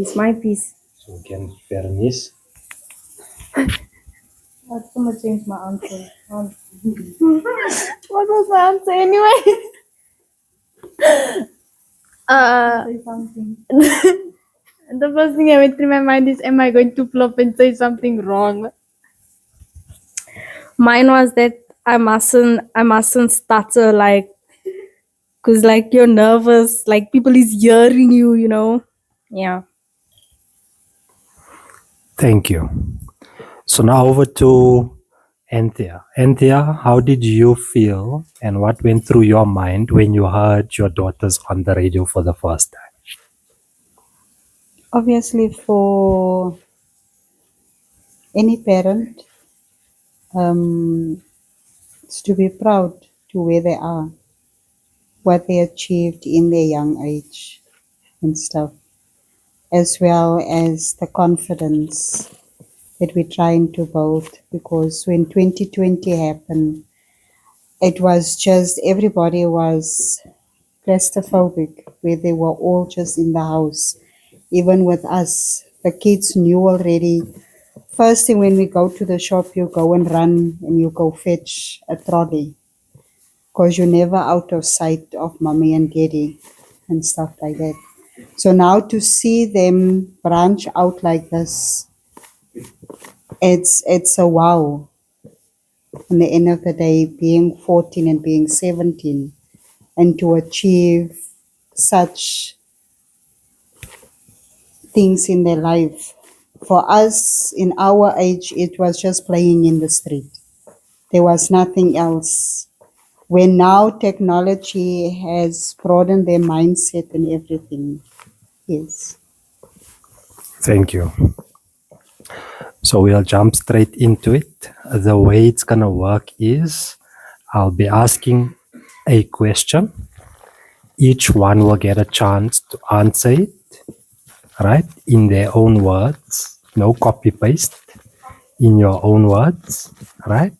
It's my piece. So we can fairness. I'm gonna change my answer. What was my answer anyway? Say something. The first thing I went through my mind is, am I going to flop and say something wrong? Mine was that I mustn't stutter, like, cause like you're nervous, like people is hearing you, you know. Yeah. Thank you. So now over to Anthea. Anthea, how did you feel and what went through your mind when you heard your daughters on the radio for the first time? Obviously, for any parent, it's to be proud to where they are, what they achieved in their young age and stuff, as well as the confidence that we're trying to build. Because when 2020 happened, it was just everybody was claustrophobic, where they were all just in the house. Even with us, the kids knew already. First thing when we go to the shop, you go and run and you go fetch a trolley, because you're never out of sight of mommy and daddy and stuff like that. So now to see them branch out like this, it's a wow. In the end of the day, being 14 and being 17, and to achieve such things in their life. For us, in our age, it was just playing in the street. There was nothing else. When now technology has broadened their mindset and everything. Yes. Thank you. So we'll jump straight into it. The way it's going to work is I'll be asking a question. Each one will get a chance to answer it, right, in their own words. No copy paste, in your own words, right?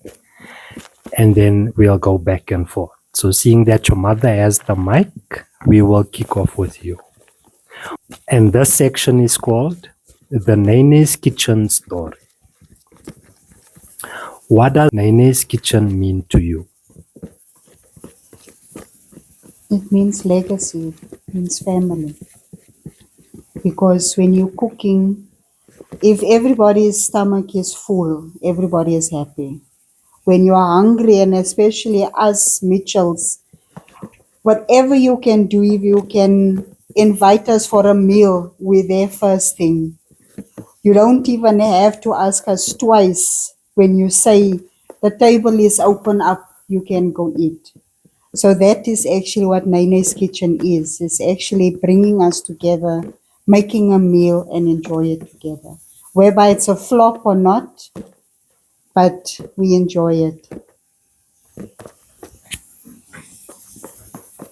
And then we'll go back and forth. So seeing that your mother has the mic, we will kick off with you. And this section is called the Nene's Kitchen Story. What does Nene's Kitchen mean to you? It means legacy, it means family. Because when you're cooking, if everybody's stomach is full, everybody is happy. When you are hungry, and especially us Mitchells, whatever you can do, if you can invite us for a meal, we're there first thing. You don't even have to ask us twice. When you say the table is open up, you can go eat. So that is actually what Nene's Kitchen is. It's actually bringing us together, making a meal and enjoy it together. Whereby it's a flop or not, but we enjoy it.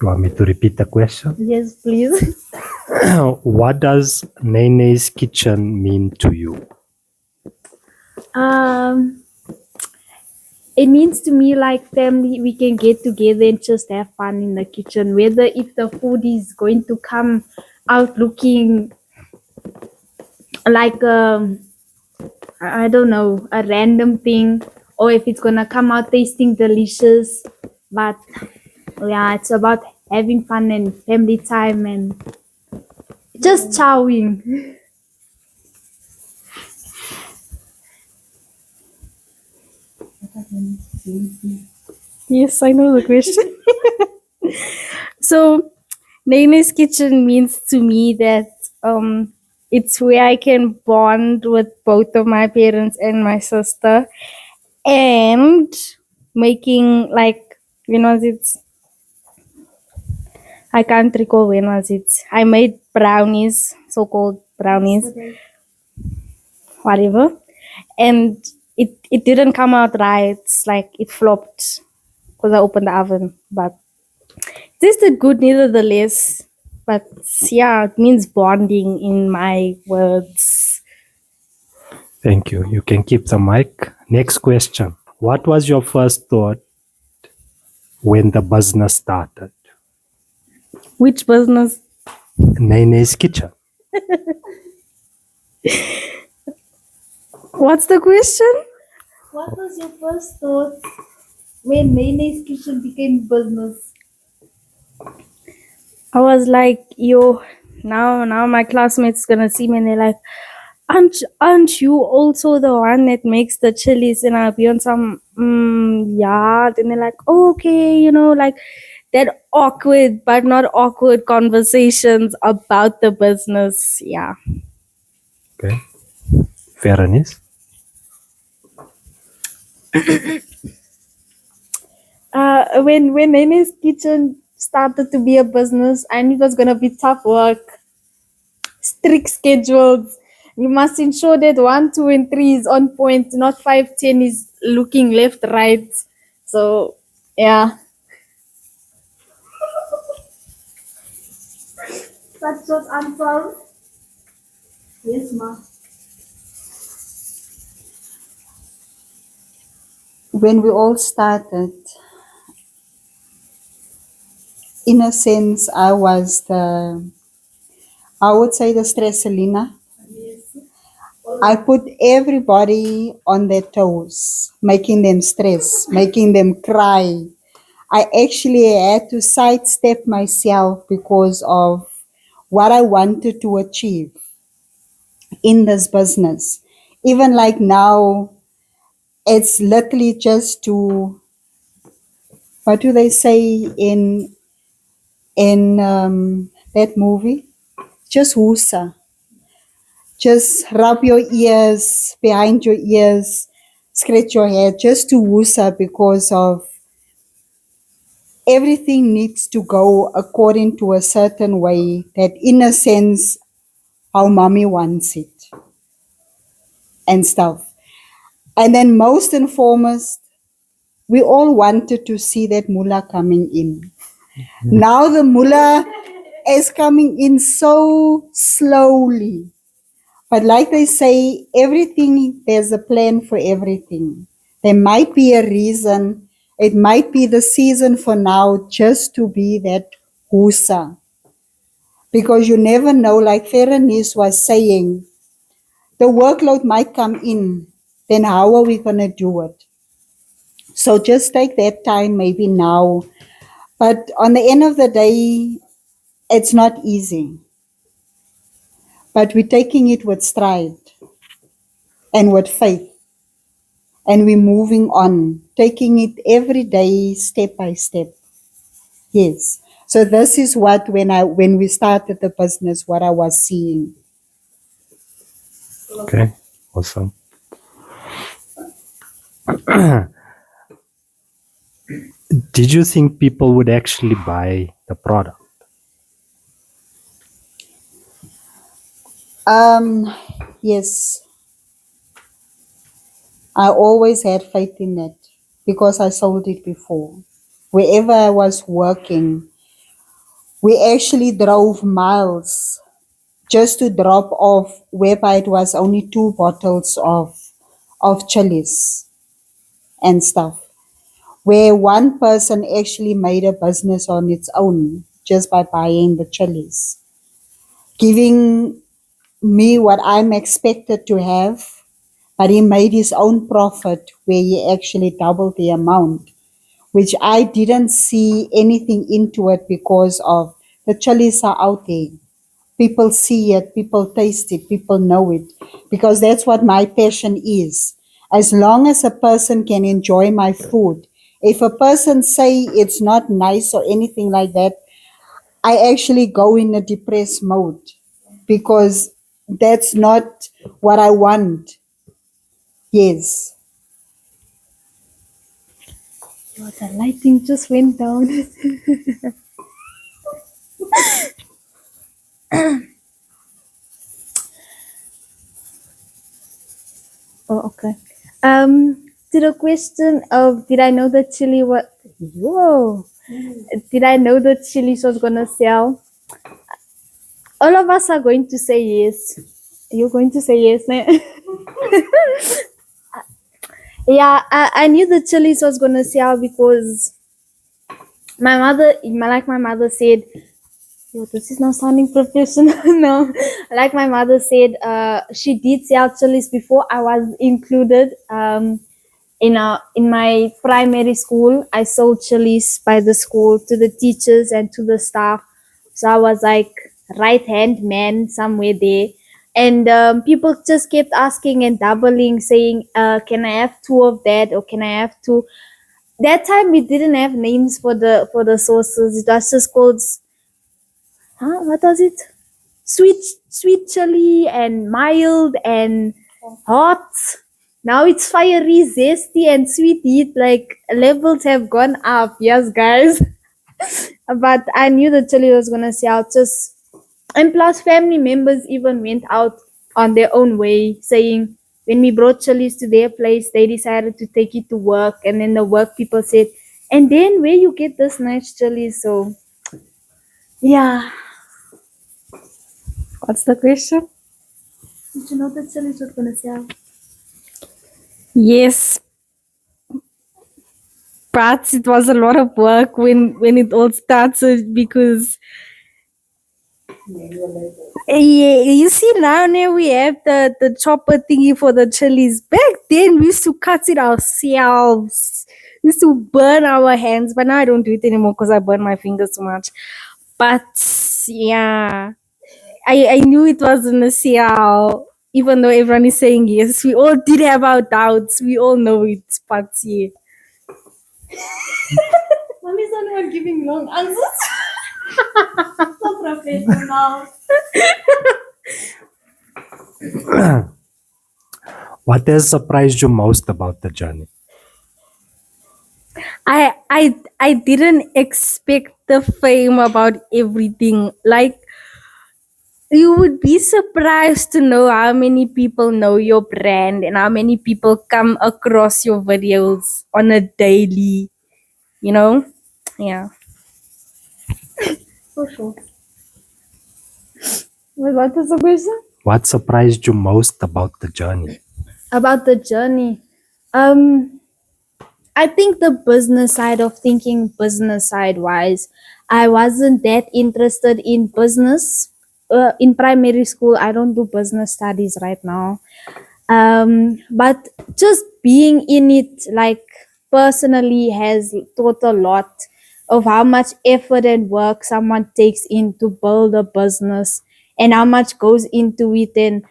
You want me to repeat the question? Yes, please. What does Nene's Kitchen mean to you? It means to me like family, we can get together and just have fun in the kitchen. Whether if the food is going to come out looking like I don't know, a random thing, or if it's gonna come out tasting delicious. But yeah, it's about having fun and family time and just chowing. Yes, I know the question. So, Nene's Kitchen means to me that it's where I can bond with both of my parents and my sister, and making like, when was it? I can't recall when was it. I made brownies, so-called brownies, whatever, and it didn't come out right. It's like it flopped because I opened the oven, but it tasted good nevertheless. But yeah, it means bonding in my words. Thank you. You can keep the mic. Next question. What was your first thought when the business started? Which business? Nene's Kitchen. What's the question? What was your first thought when Nene's Kitchen became business? I was like, yo, now my classmates gonna see me and they're like, aren't you also the one that makes the chilies? And I'll be on some yeah. Then they're like, oh, okay, like that awkward but not awkward conversations about the business. Yeah. Okay. Fairness. When Nene's Kitchen started to be a business, I knew it was gonna be tough work, strict schedules. You must ensure that 1, 2, and 3 is on point, not 5, 10 is looking left, right. So yeah. That's what answer. Yes, ma. When we all started, in a sense, I would say the stresselina. I put everybody on their toes, making them stress, making them cry. I actually had to sidestep myself because of what I wanted to achieve in this business. Even like now, it's literally just to, what do they say in that movie? Just woosa. Just rub your ears, behind your ears, scratch your head, just to woosa because of everything needs to go according to a certain way that in a sense how mommy wants it and stuff. And then most and foremost, we all wanted to see that mullah coming in. Now the mullah is coming in so slowly. But like they say, everything, there's a plan for everything. There might be a reason. It might be the season for now just to be that husa. Because you never know, like Ferenis was saying, the workload might come in. Then how are we going to do it? So just take that time maybe now. But on the end of the day, it's not easy. But we're taking it with stride and with faith. And we're moving on, taking it every day, step by step. Yes. So this is what when we started the business, what I was seeing. Okay, awesome. Did you think people would actually buy the product? Yes. I always had faith in it because I sold it before. Wherever I was working, we actually drove miles just to drop off, whereby it was only 2 bottles of chilies and stuff. Where one person actually made a business on its own just by buying the chilies, giving me what I'm expected to have, but he made his own profit where he actually doubled the amount, which I didn't see anything into it because of the chilies are out there. People see it, people taste it, people know it, because that's what my passion is. As long as a person can enjoy my food, if a person say it's not nice or anything like that, I actually go in a depressed mode because that's not what I want. Yes. Oh, the lighting just went down. Oh, okay. To the question of did I know that chili what? Whoa! Did I know that chili was gonna sell? All of us are going to say yes. You're going to say yes, ne? Yeah, I knew the chilies was gonna sell because my mother, like my mother said, Yo, this is now sounding professional. No, like my mother said, she did sell chilies before I was included. In my primary school, I sold chilies by the school to the teachers and to the staff. So I was like right hand man somewhere there. And people just kept asking and doubling, saying, "Can I have two of that, or can I have two?" That time we didn't have names for the sauces. It was just called, what was it? Sweet chili and mild and hot. Now it's fiery, zesty, and sweet heat. Like levels have gone up. Yes, guys. But I knew the chili was gonna sell. Just and plus, family members even went out on their own way, saying when we brought chilies to their place, they decided to take it to work, and then the work people said, "And then where you get this nice chili?" So yeah. What's the question? Did you know that chilies were gonna sell? Yes, but it was a lot of work when it all started because yeah, you see now we have the chopper thingy for the chilies. Back then we used to cut it ourselves. We used to burn our hands, but now I don't do it anymore because I burn my fingers too much. But yeah, I knew it wasn't a sale, even though everyone is saying yes. We all did have our doubts. We all know it, but yeah. Mommy's the only one giving long answers. So professional. What has surprised you most about the journey? I didn't expect the fame about everything. Like you would be surprised to know how many people know your brand and how many people come across your videos on a daily, you know? Yeah. For sure. What was the question? What surprised you most about the journey? About the journey. I think the business side of thinking business side wise, I wasn't that interested in business. In primary school, I don't do business studies right now. But just being in it, like personally, has taught a lot of how much effort and work someone takes in to build a business and how much goes into it and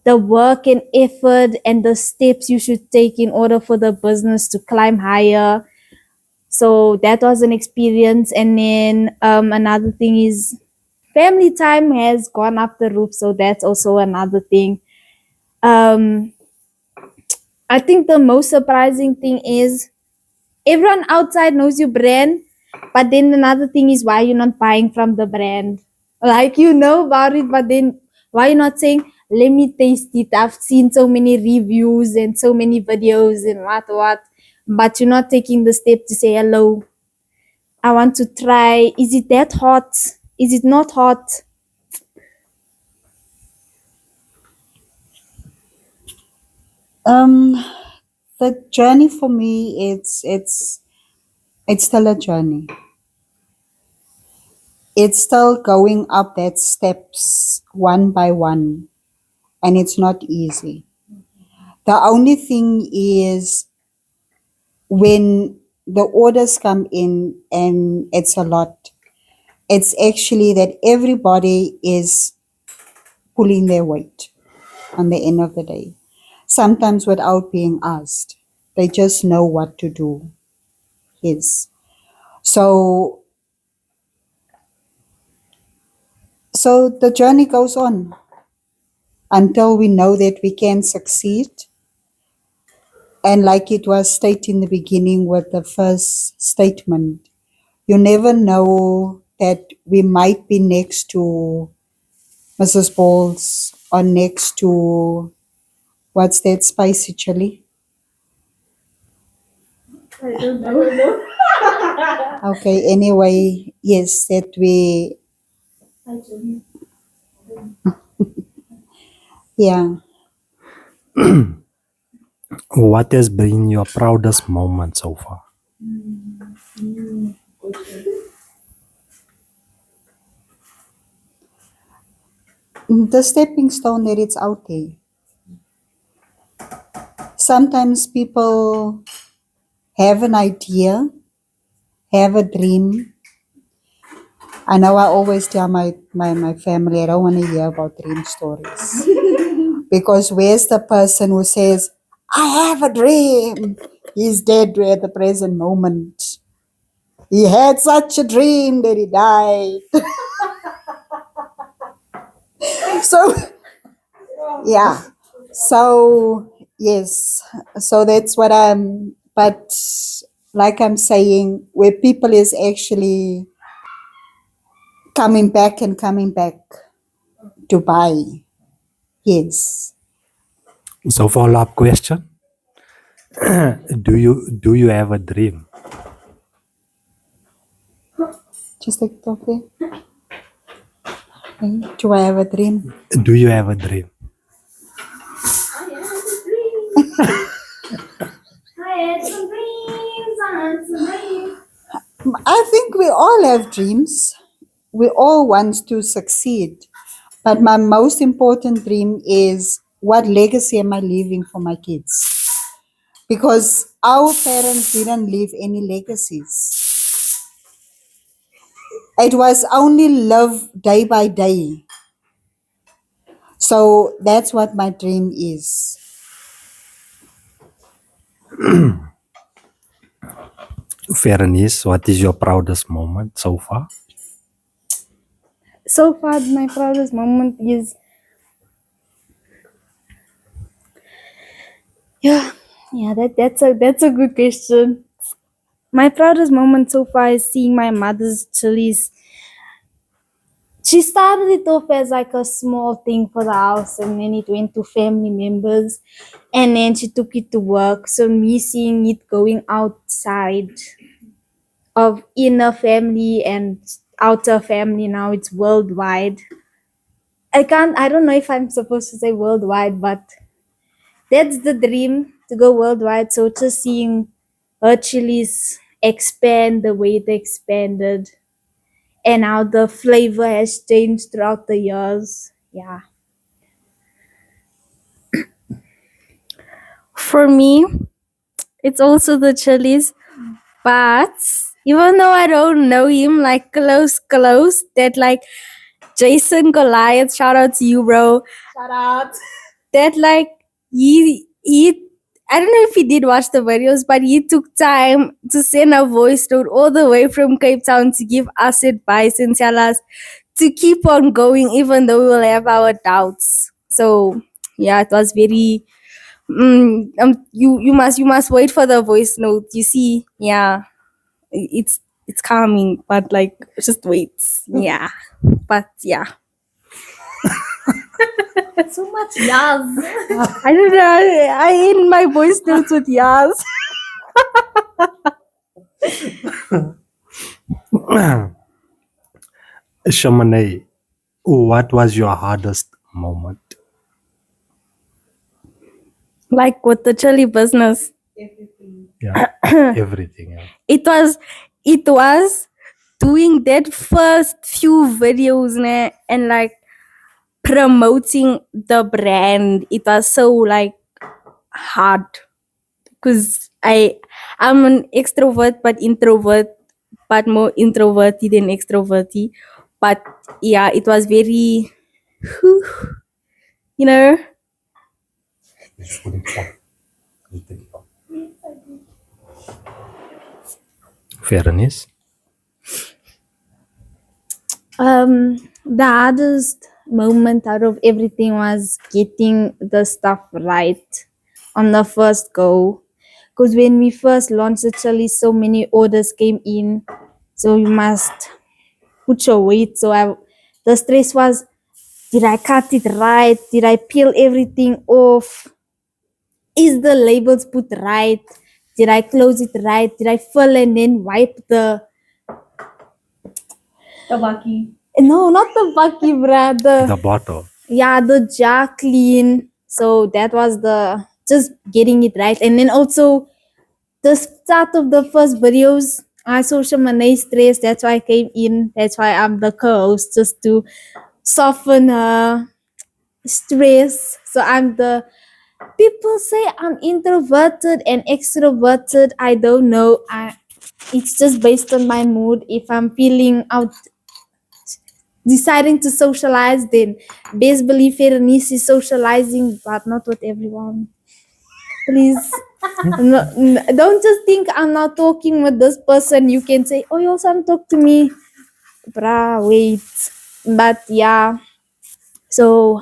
the work and effort and the steps you should take in order for the business to climb higher. So that was an experience. And then another thing is family time has gone up the roof. So that's also another thing. Um, I think the most surprising thing is everyone outside knows your brand, but then another thing is why you're not buying from the brand. Like you know about it, but then why you're not saying, let me taste it. I've seen so many reviews and so many videos and what, but you're not taking the step to say hello. I want to try. Is it that hot? Is it not hot? The journey for me, it's still a journey. It's still going up that steps one by one, and it's not easy. The only thing is when the orders come in and it's a lot, it's actually that everybody is pulling their weight on the end of the day. Sometimes without being asked. They just know what to do. Yes. So the journey goes on until we know that we can succeed. And like it was stated in the beginning with the first statement, you never know that we might be next to Mrs. Bowles or next to, what's that spicy chili? I don't know. Okay, anyway, yes, that we, yeah. What has been your proudest moment so far? the stepping stone that it's out there. Sometimes people have an idea, have a dream. I know I always tell my family, I don't want to hear about dream stories. Because where's the person who says, I have a dream? He's dead at the present moment. He had such a dream that he died. So, yeah. So, yes. So that's what but like I'm saying, where people is actually coming back to buy. Yes. So follow-up question. Do you have a dream? Just like okay. Do I have a dream? Do you have a dream? I think we all have dreams. We all want to succeed. But my most important dream is, what legacy am I leaving for my kids? Because our parents didn't leave any legacies. It was only love day by day. So that's what my dream is. Fairness, what is your proudest moment so far? So far, my proudest moment is, that's a good question. My proudest moment so far is seeing my mother's chilies. She started it off as like a small thing for the house, and then it went to family members, and then she took it to work. So me seeing it going outside of inner family and outer family, now it's worldwide. I don't know if I'm supposed to say worldwide, but that's the dream, to go worldwide. So just seeing her chilies expand the way they expanded, and how the flavor has changed throughout the years. Yeah. For me, it's also the chilies, but even though I don't know him like close, that like Jason Goliath, shout out to you, bro. Shout out. That like he I don't know if he did watch the videos, but he took time to send a voice note all the way from Cape Town to give us advice and tell us to keep on going even though we will have our doubts. So yeah, it was very you must wait for the voice note. You see, yeah. It's coming, but like just wait. Yeah. But yeah. So much yas. I don't know. I end my voice notes with yas. Shamane, what was your hardest moment? Like with the chili business. Yeah, everything. Yeah. It was doing that first few videos and like promoting the brand. It was so like hard because I'm an extrovert but introvert, but more introverted than extroverted. But yeah, it was very you know. Fairness. The hardest moment out of everything was getting the stuff right on the first go. Because when we first launched the chili, so many orders came in. So you must put your weight. So the stress was, did I cut it right? Did I peel everything off? Is the labels put right? Did I close it right? Did I fill and then wipe the Tabaki. No, not the bucky, bruh. The bottle. Yeah, the jar clean. So that was the just getting it right. And then also the start of the first videos, I saw Shamanay stress. That's why I came in. That's why I'm the co-host, just to soften her, stress. So people say I'm introverted and extroverted. I don't know. It's just based on my mood. If I'm feeling out, deciding to socialize, then best believe Berenice is socializing, but not with everyone. Please, don't just think I'm not talking with this person. You can say, "Oh, you also talk to me." Bruh, wait. But yeah, so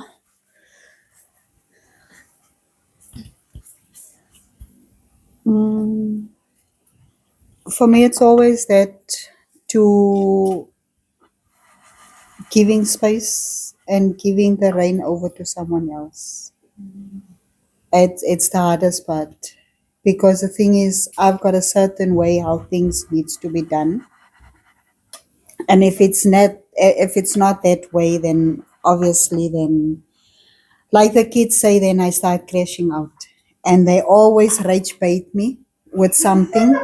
For me, it's always that to giving space and giving the reign over to someone else. It's the hardest part because the thing is, I've got a certain way how things needs to be done, and if it's not that way, then obviously then, like the kids say, then I start crashing out, and they always rage bait me with something,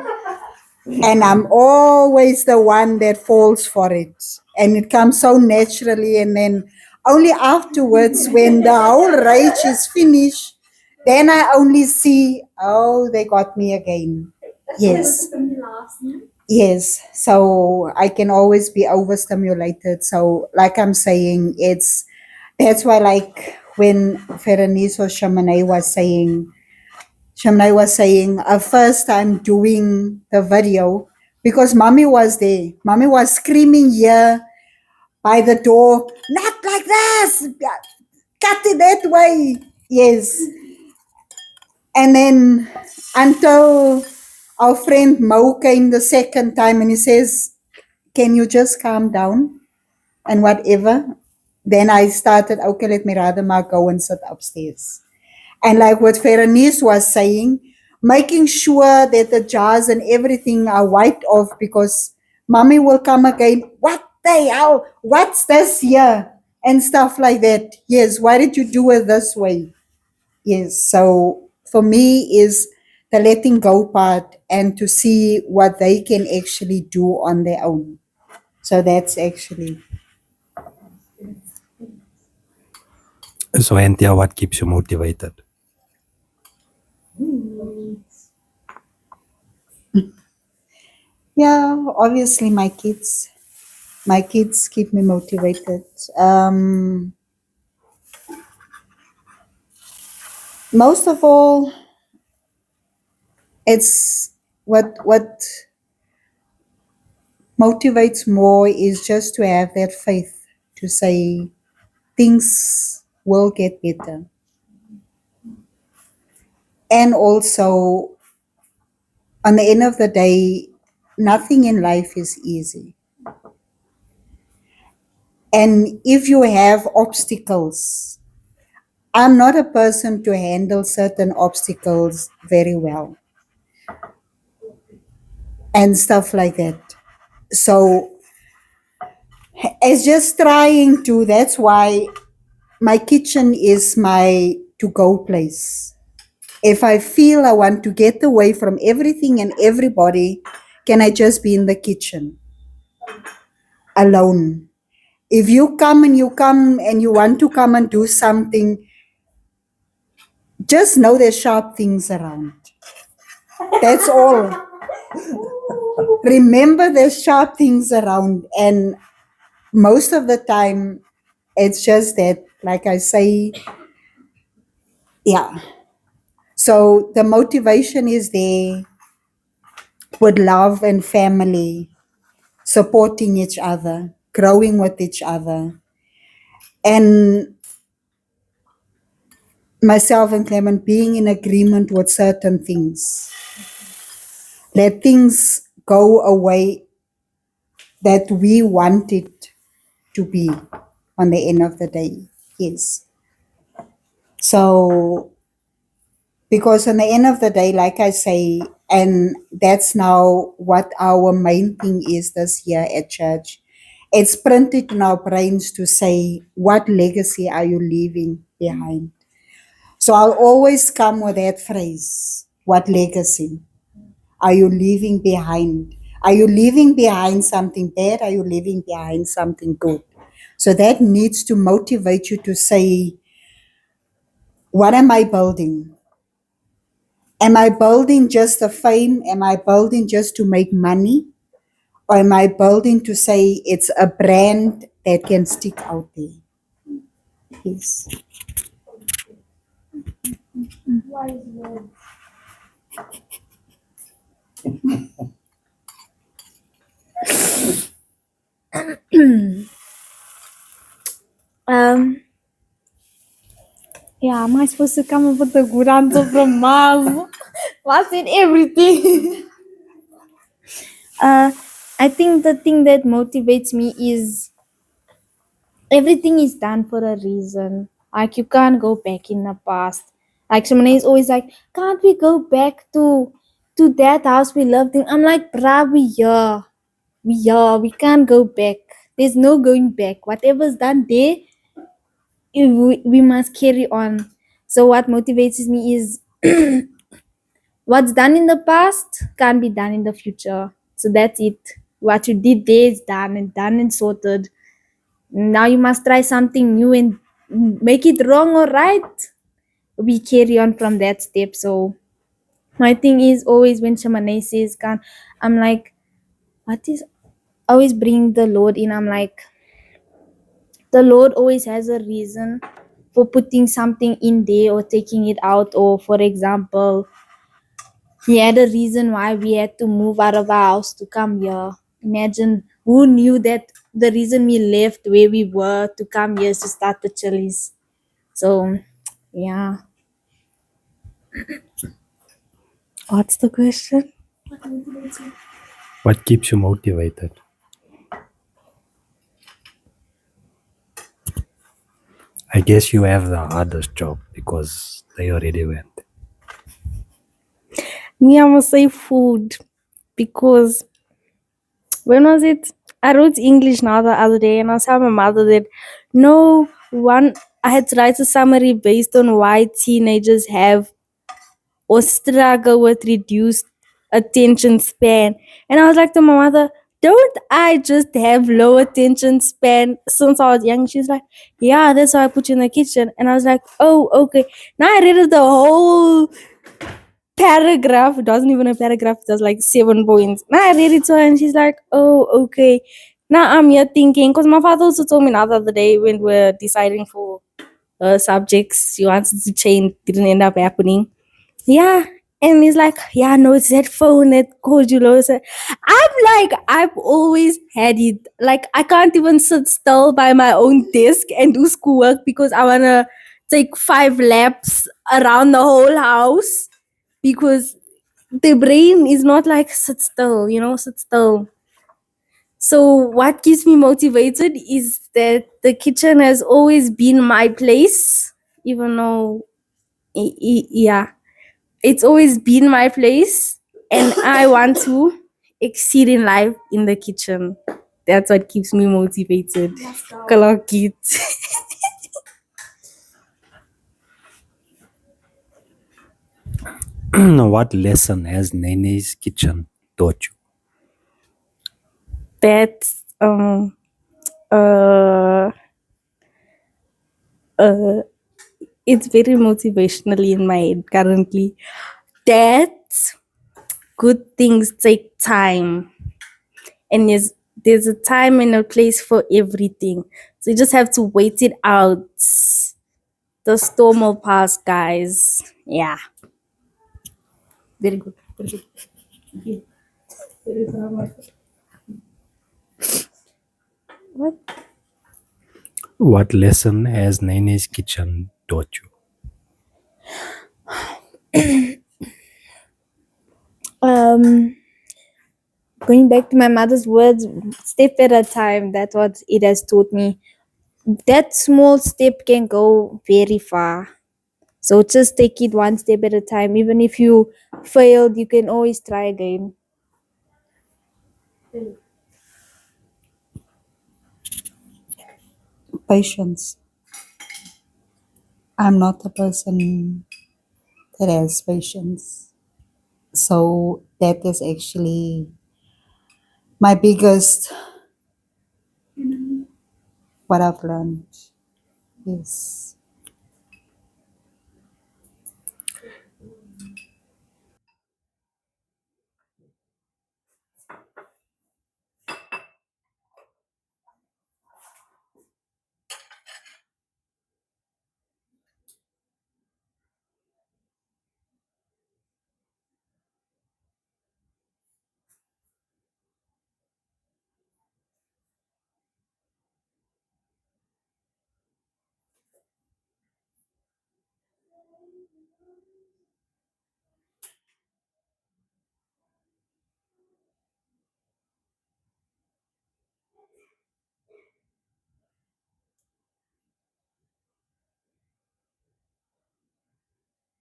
and I'm always the one that falls for it. And it comes so naturally. And then only afterwards, when the whole rage is finished, then I only see, oh, they got me again. Yes. Yes. So I can always be overstimulated. So, like I'm saying, that's why, like, when Ferenice or Shamnai was saying, a first time doing the video, because mommy was there. Mommy was screaming here by the door, not like this, cut it that way. Yes. And then until our friend Mo came the second time and he says, can you just calm down and whatever? Then I started, okay, let me rather go and sit upstairs. And like what Ferenice was saying, making sure that the jars and everything are wiped off because mommy will come again. What the hell? What's this here? And stuff like that. Yes, why did you do it this way? Yes, so for me is the letting go part and to see what they can actually do on their own. So that's actually. So, Anthea, what keeps you motivated? Yeah, obviously my kids. My kids keep me motivated. Most of all, it's what motivates more is just to have that faith to say things will get better. And also, on the end of the day, nothing in life is easy. And if you have obstacles, I'm not a person to handle certain obstacles very well and stuff like that. So it's just trying to, that's why my kitchen is my to go place. If I feel I want to get away from everything and everybody, can I just be in the kitchen alone? If you come and you want to come and do something, just know there's sharp things around. That's all. Remember there's sharp things around, and most of the time it's just that, like I say, yeah. So the motivation is there with love and family, supporting each other, growing with each other. And myself and Clement being in agreement with certain things. Let things go away that we want it to be on the end of the day. Yes. So, because on the end of the day, like I say, and that's now what our main thing is this year at church, it's printed in our brains to say, what legacy are you leaving behind? So I'll always come with that phrase, what legacy are you leaving behind? Are you leaving behind something bad? Are you leaving behind something good? So that needs to motivate you to say, what am I building? Am I building just a fame? Am I building just to make money? Or am I building to say it's a brand that can stick out there? Yes. Um, yeah, am I supposed to come up with a good answer from Mars? What's in everything? I think the thing that motivates me is everything is done for a reason. Like you can't go back in the past. Like someone is always like, can't we go back to that house we lived in? I'm like, bruh, we can't go back. There's no going back. Whatever's done there, we must carry on. So what motivates me is what's done in the past can't be done in the future. So that's it. What you did there is done and sorted. Now you must try something new and make it wrong or right. We carry on from that step. So my thing is always when Shamane says can, I'm like, what is always bring the Lord in? I'm like, the Lord always has a reason for putting something in there or taking it out. Or for example, he had a reason why we had to move out of our house to come here. Imagine who knew that the reason we left where we were to come here is to start the chilies. So, yeah. What's the question? What keeps you motivated? I guess you have the hardest job because they already went. Me, I must say food because when was it? I wrote English now the other day and I was telling my mother that no one, I had to write a summary based on why teenagers have or struggle with reduced attention span. And I was like to my mother, don't I just have low attention span since I was young? She's like, yeah, that's why I put you in the kitchen. And I was like, oh, okay. Now I read the whole paragraph. It wasn't even a paragraph, it was like 7 points. Now I read it to her and she's like, oh, okay. Now I'm here thinking, because my father also told me the other day when we were deciding for subjects she wanted to change, didn't end up happening. Yeah. And he's like, yeah, no, it's that phone that called you low. I'm like, I've always had it. Like, I can't even sit still by my own desk and do schoolwork because I want to take 5 laps around the whole house because the brain is not like sit still, sit still. So, what keeps me motivated is that the kitchen has always been my place, even though, yeah, it's always been my place and I want to exceed in life in the kitchen. That's what keeps me motivated. Clock it. What lesson has Nene's kitchen taught you? That's uh it's very motivationally in my head currently. That good things take time. And there's a time and a place for everything. So you just have to wait it out. The storm will pass, guys. Yeah. Very good. Very good. What? What lesson has Nene's kitchen taught you? Going back to my mother's words, step at a time. That's what it has taught me. That small step can go very far. So just take it one step at a time. Even if you failed, you can always try again. Patience. I'm not a person that has patience. So that is actually my biggest what I've learned. Yes.